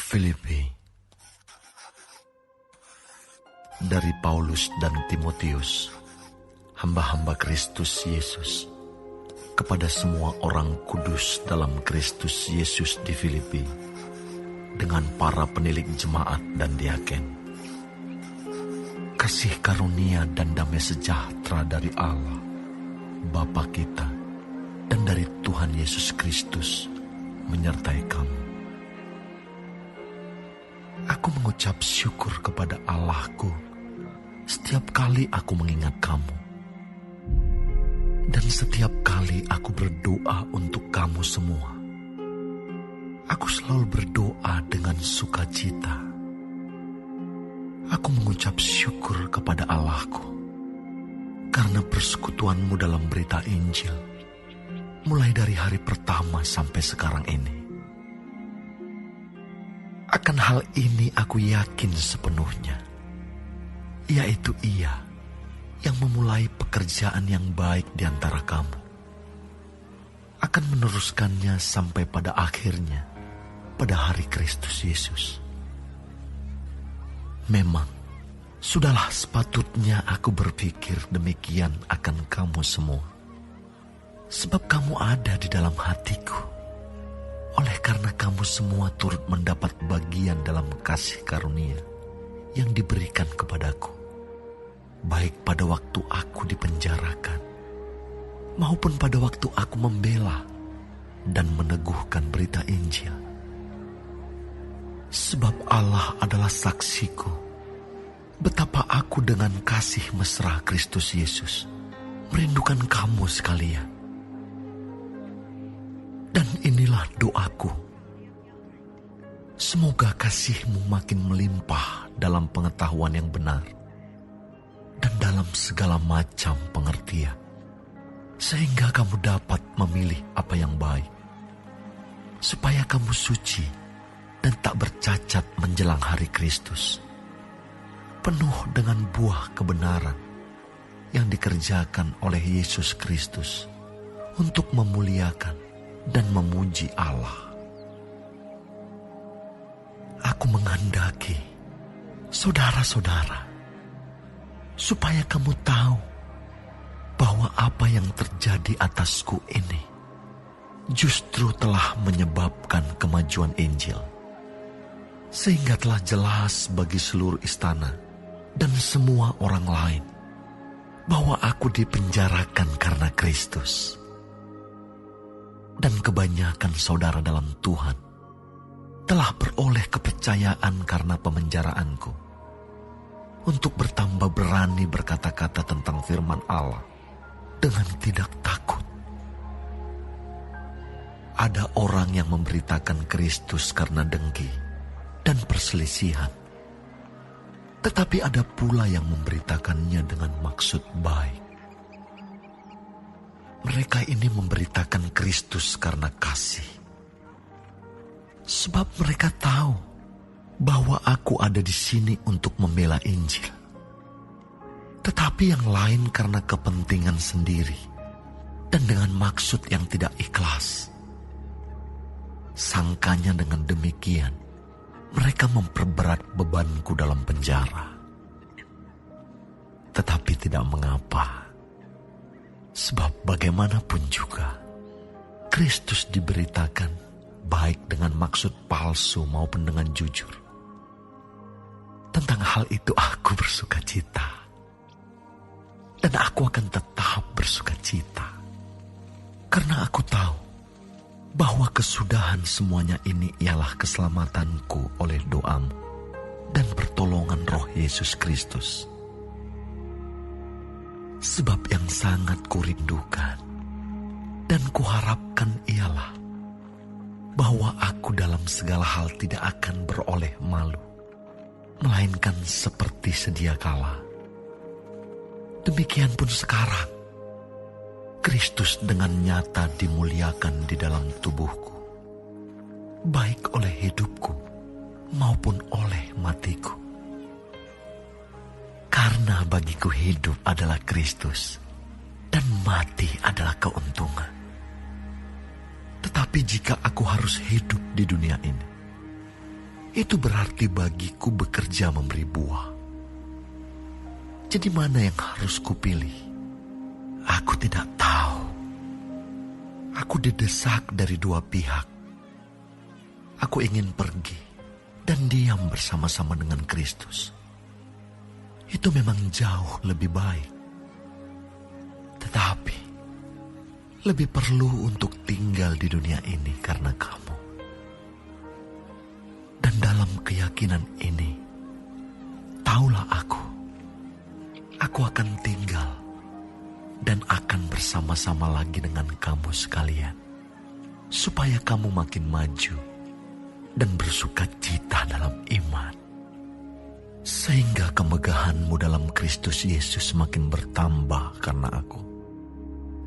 Filipi. Dari Paulus dan Timotius, hamba-hamba Kristus Yesus, kepada semua orang kudus dalam Kristus Yesus di Filipi, dengan para penilik jemaat dan diaken. Kasih karunia dan damai sejahtera dari Allah, Bapa kita, dan dari Tuhan Yesus Kristus menyertai kamu. Aku mengucap syukur kepada Allahku setiap kali aku mengingat kamu. Dan setiap kali aku berdoa untuk kamu semua. Aku selalu berdoa dengan sukacita. Aku mengucap syukur kepada Allahku karena persekutuanmu dalam berita Injil, mulai dari hari pertama sampai sekarang ini. Akan hal ini aku yakin sepenuhnya, yaitu Ia yang memulai pekerjaan yang baik di antara kamu akan meneruskannya sampai pada akhirnya pada hari Kristus Yesus. Memang sudahlah sepatutnya aku berpikir demikian akan kamu semua, sebab kamu ada di dalam hatiku. Oleh karena kamu semua turut mendapat bagian dalam kasih karunia yang diberikan kepadaku, baik pada waktu aku dipenjarakan, maupun pada waktu aku membela dan meneguhkan berita Injil. Sebab Allah adalah saksiku, betapa aku dengan kasih mesra Kristus Yesus merindukan kamu sekalian. Dan inilah doaku, semoga kasihmu makin melimpah dalam pengetahuan yang benar dan dalam segala macam pengertian, sehingga kamu dapat memilih apa yang baik, supaya kamu suci dan tak bercacat menjelang hari Kristus, penuh dengan buah kebenaran yang dikerjakan oleh Yesus Kristus untuk memuliakan dan memuji Allah. Aku menghendaki, saudara-saudara, supaya kamu tahu bahwa apa yang terjadi atasku ini justru telah menyebabkan kemajuan Injil, sehingga telah jelas bagi seluruh istana dan semua orang lain bahwa aku dipenjarakan karena Kristus. Dan kebanyakan saudara dalam Tuhan telah beroleh kepercayaan karena pemenjaraanku, untuk bertambah berani berkata-kata tentang firman Allah dengan tidak takut. Ada orang yang memberitakan Kristus karena dengki dan perselisihan, tetapi ada pula yang memberitakannya dengan maksud baik. Mereka ini memberitakan Kristus karena kasih, sebab mereka tahu bahwa aku ada di sini untuk membela Injil. Tetapi yang lain karena kepentingan sendiri dan dengan maksud yang tidak ikhlas. Sangkanya dengan demikian, mereka memperberat bebanku dalam penjara. Tetapi tidak mengapa. Sebab bagaimanapun juga, Kristus diberitakan baik dengan maksud palsu maupun dengan jujur. Tentang hal itu aku bersukacita. Dan aku akan tetap bersukacita. Karena aku tahu bahwa kesudahan semuanya ini ialah keselamatanku oleh doamu dan pertolongan Roh Yesus Kristus. Sebab yang sangat kurindukan dan kuharapkan ialah bahwa aku dalam segala hal tidak akan beroleh malu, melainkan seperti sedia kala. Demikian pun sekarang, Kristus dengan nyata dimuliakan di dalam tubuhku, baik oleh hidupku maupun oleh matiku. Karena bagiku hidup adalah Kristus dan mati adalah keuntungan. Tetapi jika aku harus hidup di dunia ini, itu berarti bagiku bekerja memberi buah. Jadi mana yang harus kupilih? Aku tidak tahu. Aku didesak dari dua pihak. Aku ingin pergi dan diam bersama-sama dengan Kristus. Itu memang jauh lebih baik. Tetapi lebih perlu untuk tinggal di dunia ini karena kamu. Dan dalam keyakinan ini, taulah aku akan tinggal dan akan bersama-sama lagi dengan kamu sekalian, supaya kamu makin maju dan bersuka cita dalam iman, sehingga kemegahanmu dalam Kristus Yesus semakin bertambah karena aku,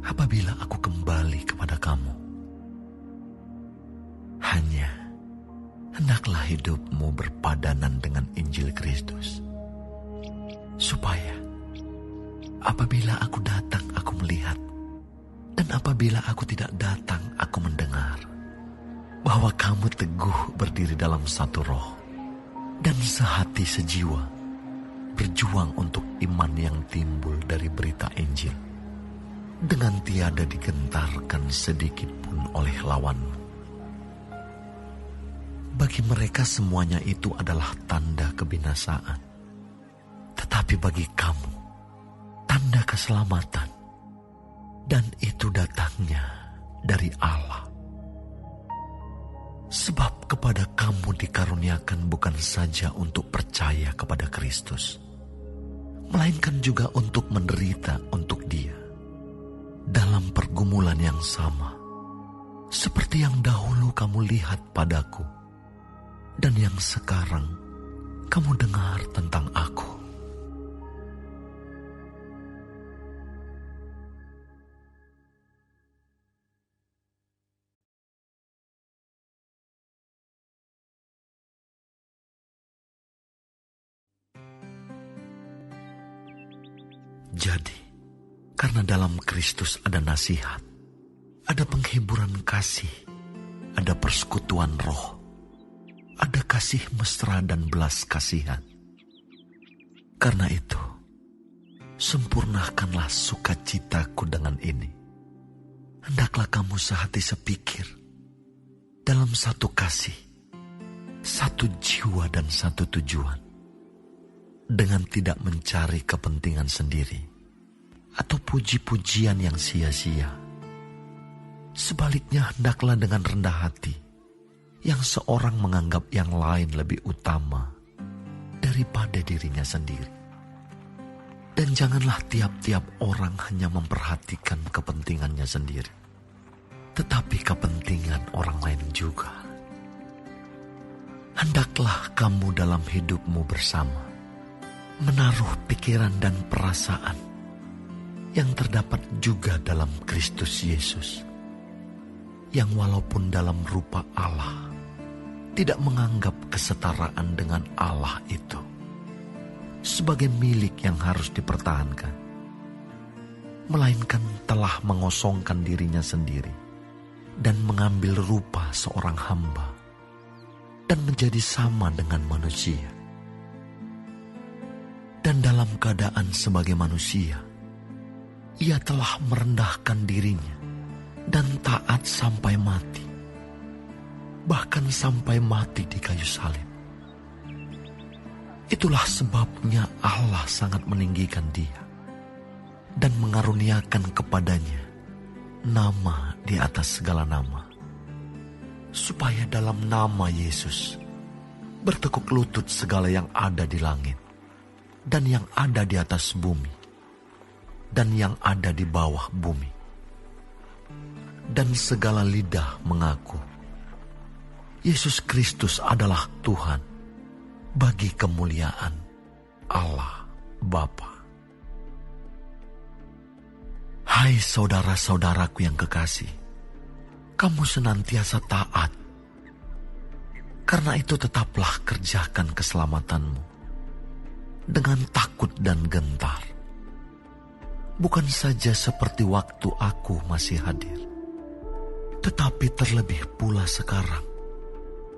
apabila aku kembali kepada kamu. Hanya hendaklah hidupmu berpadanan dengan Injil Kristus, supaya apabila aku datang aku melihat, dan apabila aku tidak datang aku mendengar, bahwa kamu teguh berdiri dalam satu roh, dan sehati sejiwa, berjuang untuk iman yang timbul dari berita Injil, dengan tiada digentarkan sedikit pun oleh lawanmu. Bagi mereka semuanya itu adalah tanda kebinasaan, tetapi bagi kamu tanda keselamatan, dan itu datangnya dari Allah. Sebab kepada kamu dikaruniakan bukan saja untuk percaya kepada Kristus, melainkan juga untuk menderita untuk Dia dalam pergumulan yang sama, seperti yang dahulu kamu lihat padaku, dan yang sekarang kamu dengar tentang aku. Jadi, karena dalam Kristus ada nasihat, ada penghiburan kasih, ada persekutuan roh, ada kasih mesra dan belas kasihan. Karena itu, sempurnakanlah sukacitaku dengan ini. Hendaklah kamu sehati sepikir, dalam satu kasih, satu jiwa dan satu tujuan, dengan tidak mencari kepentingan sendiri atau puji-pujian yang sia-sia. Sebaliknya hendaklah dengan rendah hati, yang seorang menganggap yang lain lebih utama daripada dirinya sendiri. Dan janganlah tiap-tiap orang hanya memperhatikan kepentingannya sendiri, tetapi kepentingan orang lain juga. Hendaklah kamu dalam hidupmu bersama menaruh pikiran dan perasaan yang terdapat juga dalam Kristus Yesus, yang walaupun dalam rupa Allah tidak menganggap kesetaraan dengan Allah itu sebagai milik yang harus dipertahankan, melainkan telah mengosongkan dirinya sendiri dan mengambil rupa seorang hamba dan menjadi sama dengan manusia. Dan dalam keadaan sebagai manusia, ia telah merendahkan dirinya dan taat sampai mati, bahkan sampai mati di kayu salib. Itulah sebabnya Allah sangat meninggikan dia dan mengaruniakan kepadanya nama di atas segala nama, supaya dalam nama Yesus bertekuk lutut segala yang ada di langit dan yang ada di atas bumi dan yang ada di bawah bumi, dan segala lidah mengaku Yesus Kristus adalah Tuhan, bagi kemuliaan Allah Bapa. Hai saudara-saudaraku yang kekasih, kamu senantiasa taat. Karena itu tetaplah kerjakan keselamatanmu dengan takut dan gentar, bukan saja seperti waktu aku masih hadir, tetapi terlebih pula sekarang,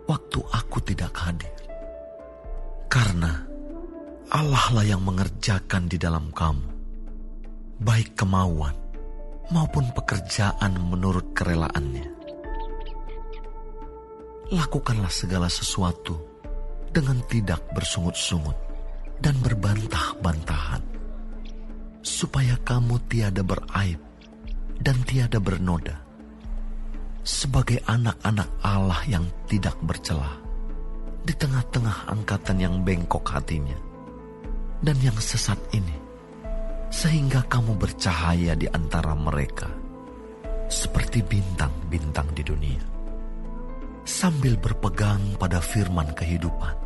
waktu aku tidak hadir. Allah lah yang mengerjakan di dalam kamu, baik kemauan maupun pekerjaan menurut kerelaannya. Lakukanlah segala sesuatu dengan tidak bersungut-sungut dan berbantah-bantahan, supaya kamu tiada beraib dan tiada bernoda, sebagai anak-anak Allah yang tidak bercela di tengah-tengah angkatan yang bengkok hatinya dan yang sesat ini, sehingga kamu bercahaya di antara mereka seperti bintang-bintang di dunia, sambil berpegang pada firman kehidupan,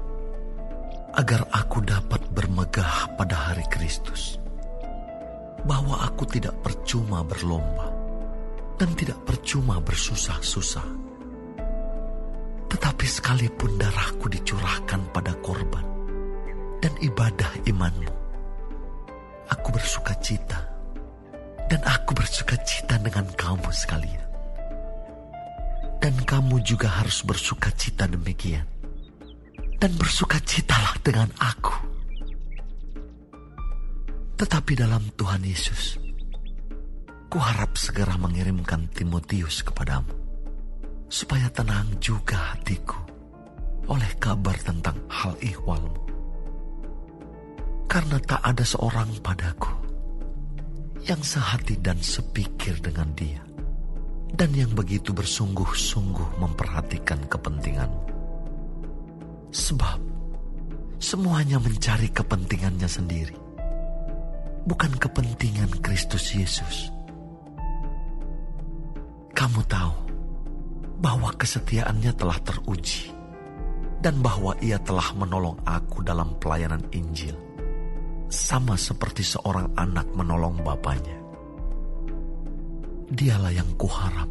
agar aku dapat bermegah pada hari Kristus, bahwa aku tidak percuma berlomba dan tidak percuma bersusah-susah. Tetapi sekalipun darahku dicurahkan pada korban dan ibadah imanmu, aku bersuka cita, dan aku bersuka cita dengan kamu sekalian. Dan kamu juga harus bersuka cita demikian, dan bersuka citalah dengan aku. Tetapi dalam Tuhan Yesus, kuharap segera mengirimkan Timotius kepadamu, supaya tenang juga hatiku oleh kabar tentang hal ihwalmu. Karena tak ada seorang padaku yang sehati dan sepikir dengan dia, dan yang begitu bersungguh-sungguh memperhatikan kepentinganmu. Sebab semuanya mencari kepentingannya sendiri, bukan kepentingan Kristus Yesus. Kamu tahu bahwa kesetiaannya telah teruji, dan bahwa ia telah menolong aku dalam pelayanan Injil, sama seperti seorang anak menolong bapaknya. Dialah yang kuharap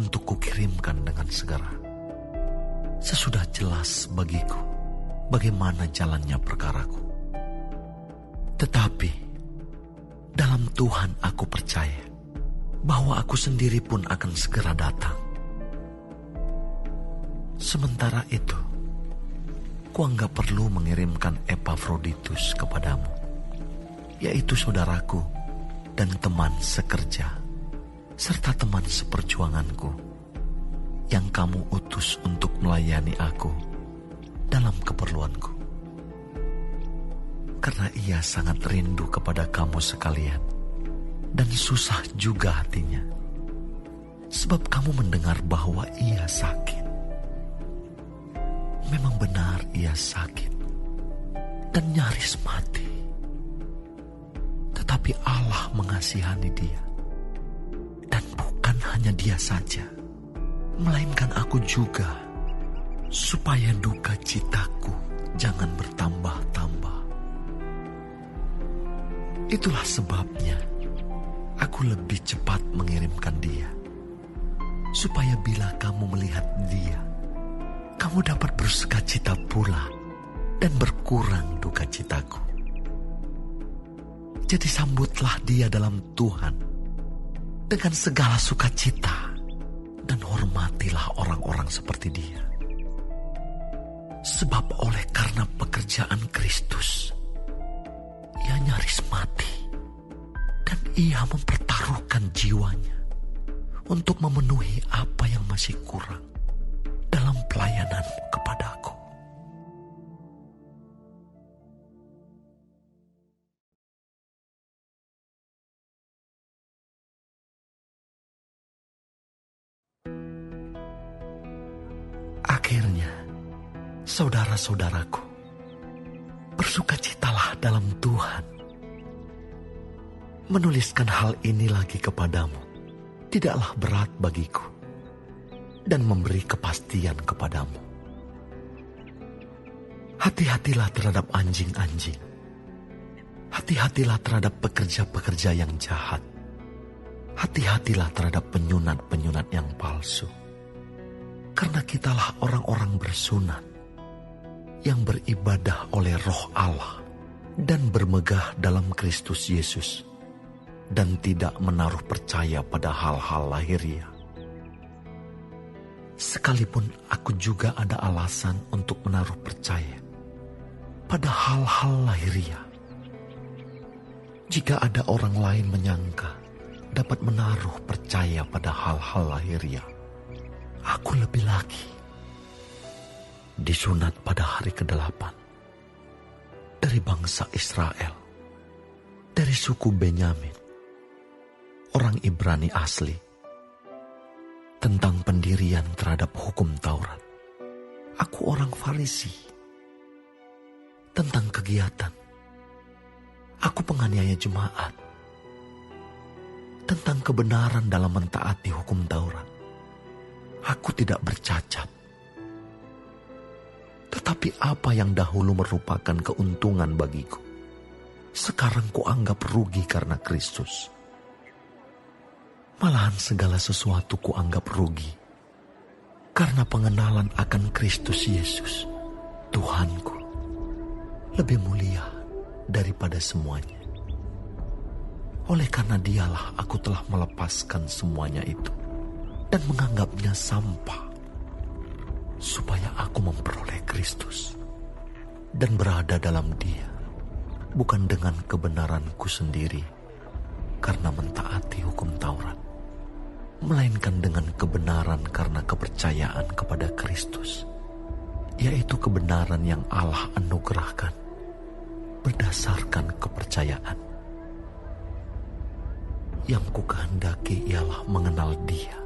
untuk kukirimkan dengan segera, sesudah jelas bagiku bagaimana jalannya perkaraku. Tetapi dalam Tuhan aku percaya bahwa aku sendiri pun akan segera datang. Sementara itu, kuanggap perlu mengirimkan Epafroditus kepadamu, yaitu saudaraku dan teman sekerja, serta teman seperjuanganku, yang kamu utus untuk melayani aku dalam keperluanku. Karena ia sangat rindu kepada kamu sekalian, dan susah juga hatinya, sebab kamu mendengar bahwa ia sakit. Memang benar ia sakit dan nyaris mati. Tetapi Allah mengasihani dia. Dan bukan hanya dia saja, melainkan aku juga, supaya duka citaku jangan bertambah-tambah. Itulah sebabnya aku lebih cepat mengirimkan dia, supaya bila kamu melihat dia, kamu dapat bersuka cita pula dan berkurang duka citaku. Jadi sambutlah dia dalam Tuhan dengan segala sukacita, dan hormatilah orang-orang seperti dia. Sebab oleh karena pekerjaan Kristus, ia nyaris mati, dan ia mempertaruhkan jiwanya untuk memenuhi apa yang masih kurang dalam pelayananmu kepadaku. Akhirnya, saudara-saudaraku, bersukacitalah dalam Tuhan. Menuliskan hal ini lagi kepadamu tidaklah berat bagiku, dan memberi kepastian kepadamu. Hati-hatilah terhadap anjing-anjing. Hati-hatilah terhadap pekerja-pekerja yang jahat. Hati-hatilah terhadap penyunat-penyunat yang palsu. Karena kitalah orang-orang bersunat yang beribadah oleh Roh Allah dan bermegah dalam Kristus Yesus, dan tidak menaruh percaya pada hal-hal lahiriah. Sekalipun aku juga ada alasan untuk menaruh percaya pada hal-hal lahiriah. Jika ada orang lain menyangka dapat menaruh percaya pada hal-hal lahiriah, aku lebih lagi. Disunat pada hari ke-8 dari bangsa Israel, dari suku Benyamin, orang Ibrani asli. Tentang pendirian terhadap hukum Taurat, aku orang Farisi. Tentang kegiatan, aku penganiaya jemaat. Tentang kebenaran dalam mentaati hukum Taurat, aku tidak bercacat. Tetapi apa yang dahulu merupakan keuntungan bagiku, sekarang kuanggap rugi karena Kristus. Malahan segala sesuatu kuanggap rugi karena pengenalan akan Kristus Yesus, Tuhanku, lebih mulia daripada semuanya. Oleh karena Dialah aku telah melepaskan semuanya itu dan menganggapnya sampah, supaya aku memperoleh Kristus dan berada dalam Dia, bukan dengan kebenaranku sendiri karena mentaati hukum Taurat, melainkan dengan kebenaran karena kepercayaan kepada Kristus, yaitu kebenaran yang Allah anugerahkan berdasarkan kepercayaan. Yang kukehendaki ialah mengenal Dia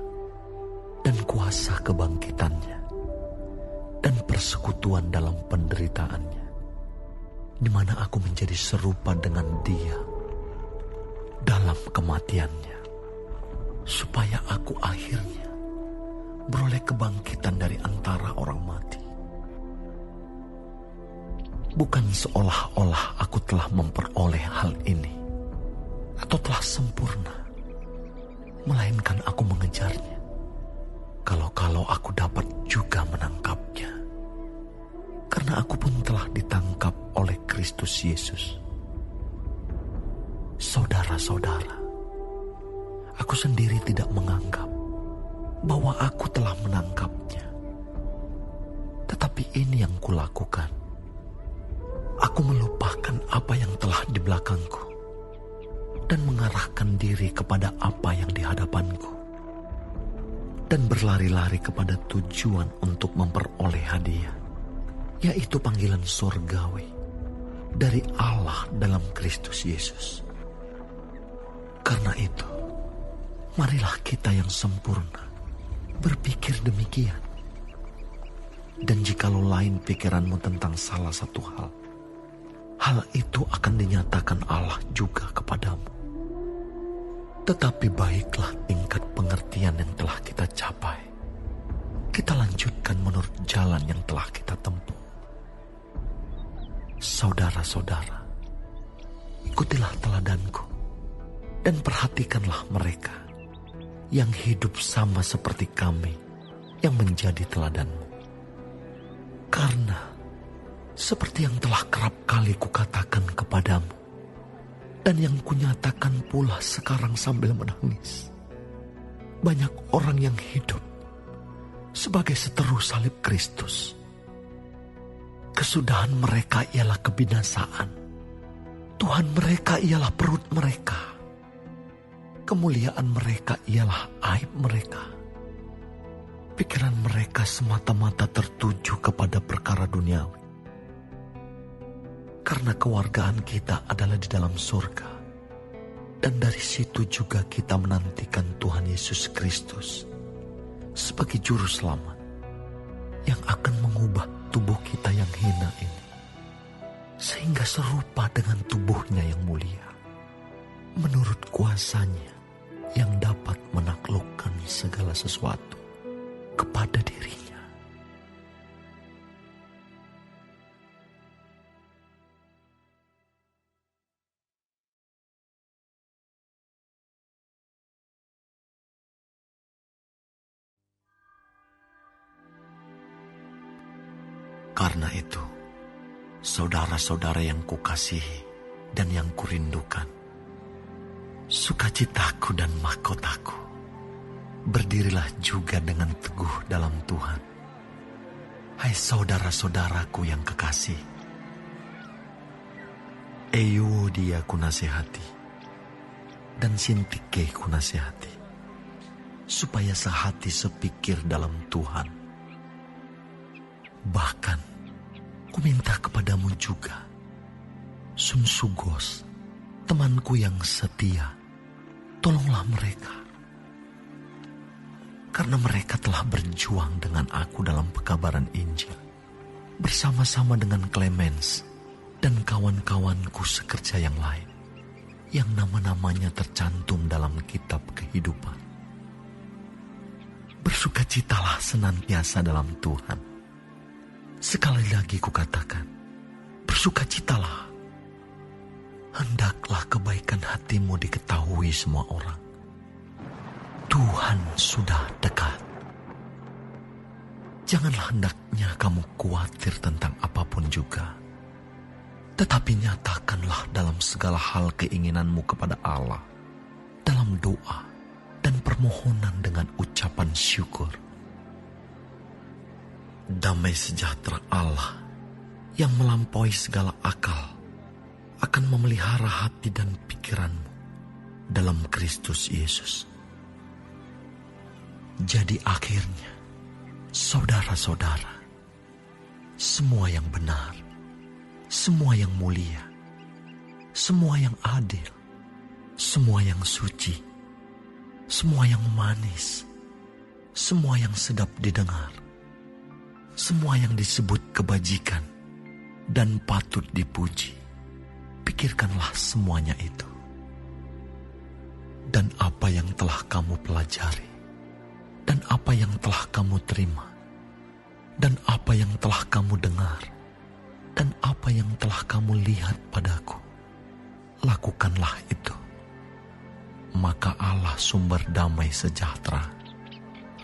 dan kuasa kebangkitannya dan persekutuan dalam penderitaannya, di mana aku menjadi serupa dengan Dia dalam kematiannya, supaya aku akhirnya beroleh kebangkitan dari antara orang mati. Bukan seolah-olah aku telah memperoleh hal ini atau telah sempurna, melainkan aku mengejarnya, kalau-kalau aku dapat juga menangkapnya, karena aku pun telah ditangkap oleh Kristus Yesus. Saudara-saudara, aku sendiri tidak menganggap bahwa aku telah menangkapnya. Tetapi ini yang kulakukan. Aku melupakan apa yang telah di belakangku dan mengarahkan diri kepada apa yang di hadapanku, dan berlari-lari kepada tujuan untuk memperoleh hadiah, yaitu panggilan surgawi dari Allah dalam Kristus Yesus. Karena itu, marilah kita yang sempurna berpikir demikian. Dan jikalau lain pikiranmu tentang salah satu hal itu akan dinyatakan Allah juga kepadamu. Tetapi baiklah tingkat pengertian yang telah kita capai, kita lanjutkan menurut jalan yang telah kita tempuh. Saudara-saudara, ikutilah teladanku dan perhatikanlah mereka yang hidup sama seperti kami yang menjadi teladanmu. Karena seperti yang telah kerap kali kukatakan kepadamu, dan yang kunyatakan pula sekarang sambil menangis, banyak orang yang hidup sebagai seteru salib Kristus. Kesudahan mereka ialah kebinasaan. Tuhan mereka ialah perut mereka. Kemuliaan mereka ialah aib mereka. Pikiran mereka semata-mata tertuju kepada perkara duniawi. Karena kewargaan kita adalah di dalam surga, dan dari situ juga kita menantikan Tuhan Yesus Kristus sebagai juru selamat yang akan mengubah tubuh kita yang hina ini, sehingga serupa dengan tubuhnya yang mulia, menurut kuasanya yang dapat menaklukkan segala sesuatu kepada dirinya. Karena itu, saudara-saudara yang kukasihi dan yang kurindukan, sukacitaku dan mahkotaku, berdirilah juga dengan teguh dalam Tuhan. Hai saudara-saudaraku yang kekasih, Euodia kunasehati, dan Sintike kunasehati, supaya sehati sepikir dalam Tuhan. Bahkan, ku minta kepadamu juga, Sunsugos, temanku yang setia, tolonglah mereka. Karena mereka telah berjuang dengan aku dalam pekabaran Injil, bersama-sama dengan Clemens dan kawan-kawanku sekerja yang lain, yang nama-namanya tercantum dalam kitab kehidupan. Bersukacitalah senantiasa dalam Tuhan. Sekali lagi kukatakan, bersukacitalah. Hendaklah kebaikan hatimu diketahui semua orang. Tuhan sudah dekat. Janganlah hendaknya kamu khawatir tentang apapun juga. Tetapi nyatakanlah dalam segala hal keinginanmu kepada Allah, dalam doa dan permohonan dengan ucapan syukur. Damai sejahtera Allah yang melampaui segala akal akan memelihara hati dan pikiranmu dalam Kristus Yesus. Jadi akhirnya, saudara-saudara, semua yang benar, semua yang mulia, semua yang adil, semua yang suci, semua yang manis, semua yang sedap didengar, semua yang disebut kebajikan dan patut dipuji, pikirkanlah semuanya itu. Dan apa yang telah kamu pelajari, dan apa yang telah kamu terima, dan apa yang telah kamu dengar, dan apa yang telah kamu lihat padaku, lakukanlah itu. Maka Allah sumber damai sejahtera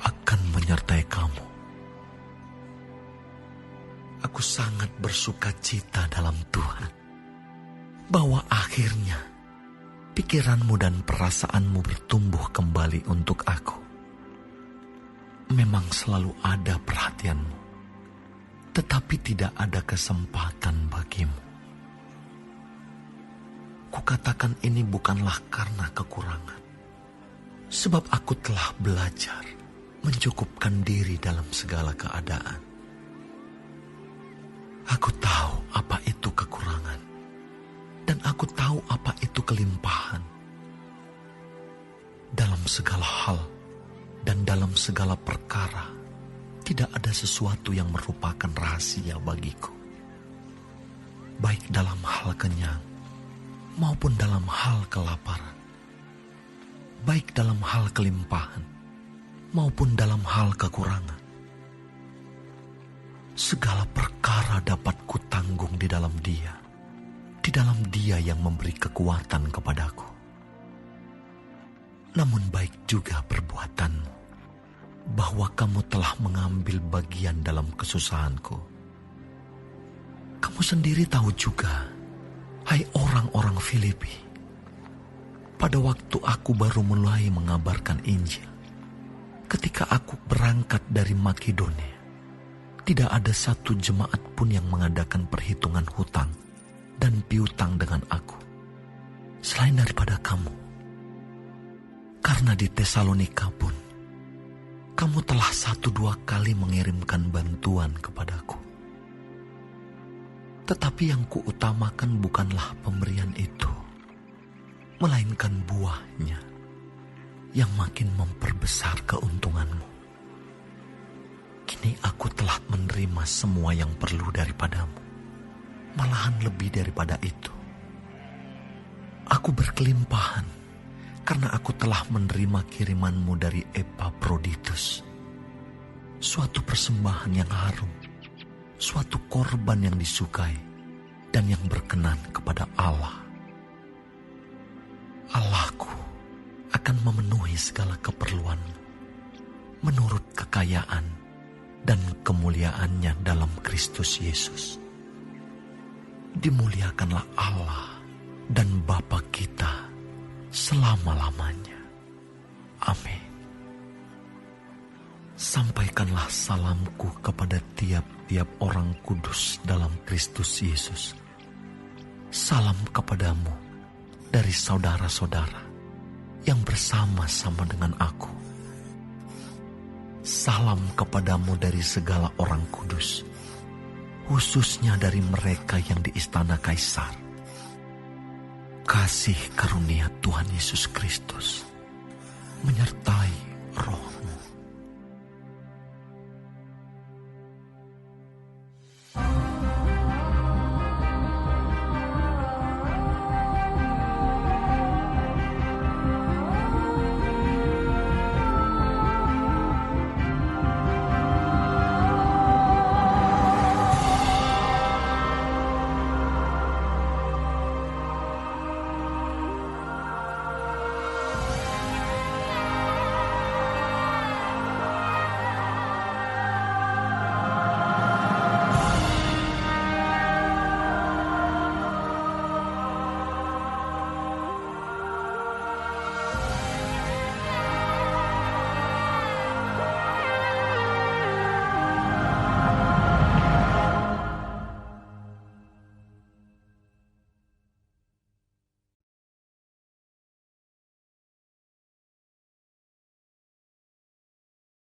akan menyertai kamu. Aku sangat bersukacita dalam Tuhan, bahwa akhirnya pikiranmu dan perasaanmu bertumbuh kembali untuk aku. Memang selalu ada perhatianmu, tetapi tidak ada kesempatan bagimu. Kukatakan ini bukanlah karena kekurangan, sebab aku telah belajar mencukupkan diri dalam segala keadaan. Aku tahu apa itu kekurangan, dan aku tahu apa itu kelimpahan. Dalam segala hal dan dalam segala perkara, tidak ada sesuatu yang merupakan rahasia bagiku. Baik dalam hal kenyang maupun dalam hal kelaparan. Baik dalam hal kelimpahan maupun dalam hal kekurangan. Segala perkara dapat kutanggung di dalam Dia, di dalam Dia yang memberi kekuatan kepadaku. Namun baik juga perbuatanmu, bahwa kamu telah mengambil bagian dalam kesusahanku. Kamu sendiri tahu juga, hai orang-orang Filipi, pada waktu aku baru mulai mengabarkan Injil, ketika aku berangkat dari Makedonia, tidak ada satu jemaat pun yang mengadakan perhitungan hutang dan piutang dengan aku, selain daripada kamu. Karena di Tesalonika pun, kamu telah 1-2 kali mengirimkan bantuan kepadaku. Tetapi yang kuutamakan bukanlah pemberian itu, melainkan buahnya yang makin memperbesar keuntunganmu. Kini aku telah menerima semua yang perlu daripadamu, malahan lebih daripada itu. Aku berkelimpahan karena aku telah menerima kirimanmu dari Epaphroditus, suatu persembahan yang harum, suatu korban yang disukai dan yang berkenan kepada Allah. Allahku akan memenuhi segala keperluanmu menurut kekayaan dan kemuliaannya dalam Kristus Yesus. Dimuliakanlah Allah dan Bapa kita selama-lamanya. Amin. Sampaikanlah salamku kepada tiap-tiap orang kudus dalam Kristus Yesus. Salam kepadamu dari saudara-saudara yang bersama-sama dengan aku. Salam kepadamu dari segala orang kudus, khususnya dari mereka yang di istana Kaisar. Kasih karunia Tuhan Yesus Kristus menyertai roh